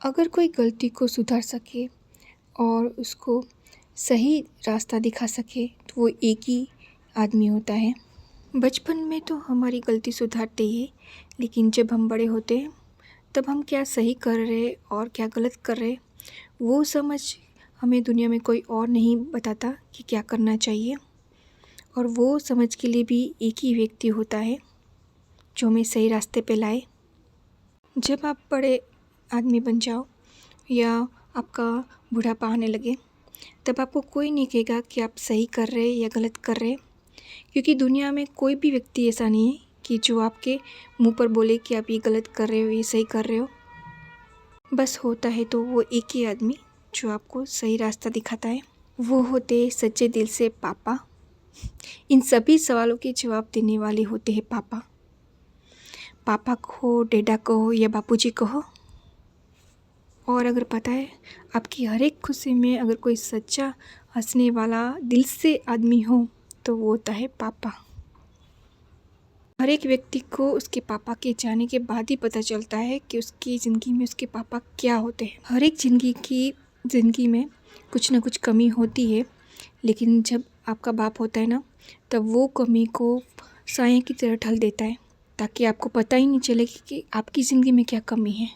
अगर कोई गलती को सुधार सके और उसको सही रास्ता दिखा सके तो वो एक ही आदमी होता है। बचपन में तो हमारी गलती सुधारते ही है, लेकिन जब हम बड़े होते हैं तब हम क्या सही कर रहे और क्या गलत कर रहे वो समझ हमें दुनिया में कोई और नहीं बताता कि क्या करना चाहिए। और वो समझ के लिए भी एक ही व्यक्ति होता है जो हमें सही रास्ते पे लाए। जब आप बड़े आदमी बन जाओ या आपका बुढ़ापा आने लगे तब आपको कोई नहीं कहेगा कि आप सही कर रहे या गलत कर रहे, क्योंकि दुनिया में कोई भी व्यक्ति ऐसा नहीं है कि जो आपके मुंह पर बोले कि आप ये गलत कर रहे हो ये सही कर रहे हो। बस होता है तो वो एक ही आदमी जो आपको सही रास्ता दिखाता है। वो होते सच्चे दिल से पापा। इन सभी सवालों के जवाब देने वाले होते हैं पापा। पापा कहो, डैडा कहो या बापूजी कहो। और अगर पता है आपकी हर एक खुशी में अगर कोई सच्चा हंसने वाला दिल से आदमी हो तो वो होता है पापा। हर एक व्यक्ति को उसके पापा के जाने के बाद ही पता चलता है कि उसकी ज़िंदगी में उसके पापा क्या होते हैं। हर एक ज़िंदगी में कुछ ना कुछ कमी होती है, लेकिन जब आपका बाप होता है ना तब वो कमी को साए की तरह ढल देता है ताकि आपको पता ही नहीं चले कि आपकी ज़िंदगी में क्या कमी है।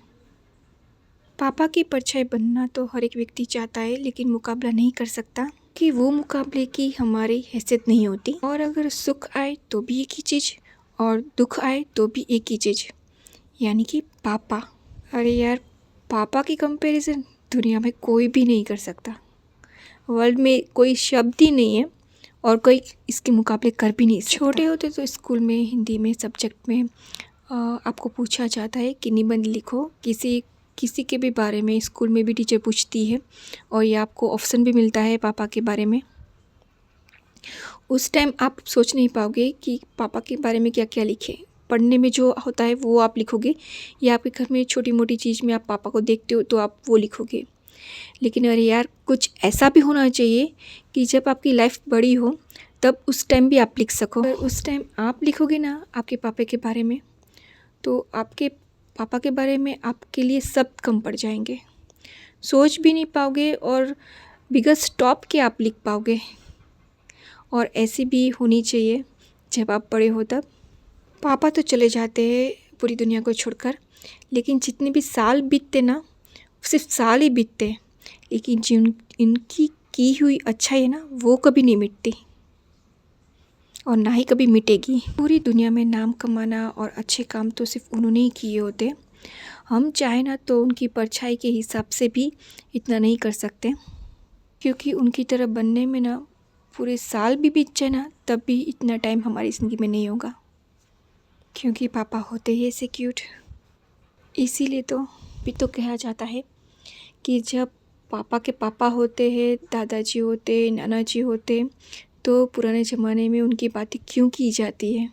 पापा की परछाई बनना तो हर एक व्यक्ति चाहता है, लेकिन मुकाबला नहीं कर सकता कि वो मुकाबले की हमारी हैसियत नहीं होती। और अगर सुख आए तो भी एक ही चीज़ और दुख आए तो भी एक ही चीज़, यानी कि पापा। अरे यार, पापा की कंपैरिजन दुनिया में कोई भी नहीं कर सकता। वर्ल्ड में कोई शब्द ही नहीं है और कोई इसके मुकाबले कर भी नहीं सकता। छोटे होते तो स्कूल में हिंदी में सब्जेक्ट में आपको पूछा जाता है कि निबंध लिखो किसी के भी बारे में। स्कूल में भी टीचर पूछती है और ये आपको ऑप्शन भी मिलता है पापा के बारे में। उस टाइम आप सोच नहीं पाओगे कि पापा के बारे में क्या क्या लिखें। पढ़ने में जो होता है वो आप लिखोगे, या आपके घर में छोटी मोटी चीज़ में आप पापा को देखते हो तो आप वो लिखोगे। लेकिन अरे यार, कुछ ऐसा भी होना चाहिए कि जब आपकी लाइफ बड़ी हो तब उस टाइम भी आप लिख सको। अगर उस टाइम आप लिखोगे ना आपके पापा के बारे में तो आपके पापा के बारे में आपके लिए सब कम पड़ जाएंगे। सोच भी नहीं पाओगे और बिगर स्टॉप के आप लिख पाओगे। और ऐसी भी होनी चाहिए जब आप बड़े हो तब। पापा तो चले जाते हैं पूरी दुनिया को छोड़कर, लेकिन जितने भी साल बीतते ना सिर्फ साल ही बीतते, लेकिन जिन इनकी की हुई अच्छाई है ना वो कभी नहीं मिटती और ना ही कभी मिटेगी। पूरी दुनिया में नाम कमाना और अच्छे काम तो सिर्फ उन्होंने ही किए होते। हम चाहे ना तो उनकी परछाई के हिसाब से भी इतना नहीं कर सकते, क्योंकि उनकी तरह बनने में ना पूरे साल भी बीत जाए ना तब भी इतना टाइम हमारी ज़िंदगी में नहीं होगा, क्योंकि पापा होते ही ऐसे क्यूट। इसीलिए तो भी तो कहा जाता है कि जब पापा के पापा होते हैं, दादाजी होते, नाना जी होते, तो पुराने ज़माने में उनकी बातें क्यों की जाती है,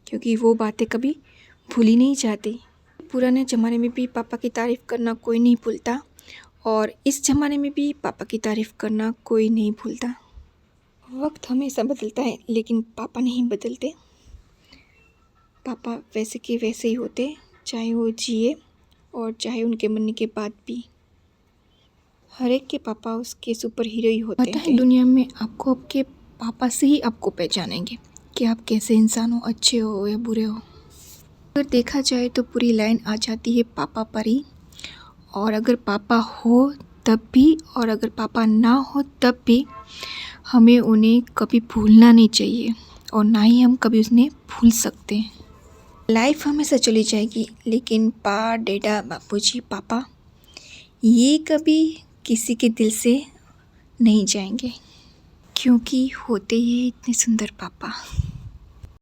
क्योंकि वो बातें कभी भूली नहीं जाती। पुराने ज़माने में भी पापा की तारीफ़ करना कोई नहीं भूलता और इस ज़माने में भी पापा की तारीफ़ करना कोई नहीं भूलता। वक्त हमेशा बदलता है लेकिन पापा नहीं बदलते। पापा वैसे के वैसे ही होते, चाहे वो जिए और चाहे उनके मरने के बाद भी। हर एक के पापा उसके सुपर हीरो ही होते हैं। पता है, दुनिया में आपको आपके पापा से ही आपको पहचानेंगे कि आप कैसे इंसान हो, अच्छे हो या बुरे हो। अगर देखा जाए तो पूरी लाइन आ जाती है पापा पर ही। और अगर पापा हो तब भी और अगर पापा ना हो तब भी हमें उन्हें कभी भूलना नहीं चाहिए और ना ही हम कभी उन्हें भूल सकते हैं। लाइफ हमेशा चली जाएगी, लेकिन डैडा, बापूजी, पापा ये कभी किसी के दिल से नहीं जाएंगे, क्योंकि होते ही इतने सुंदर पापा।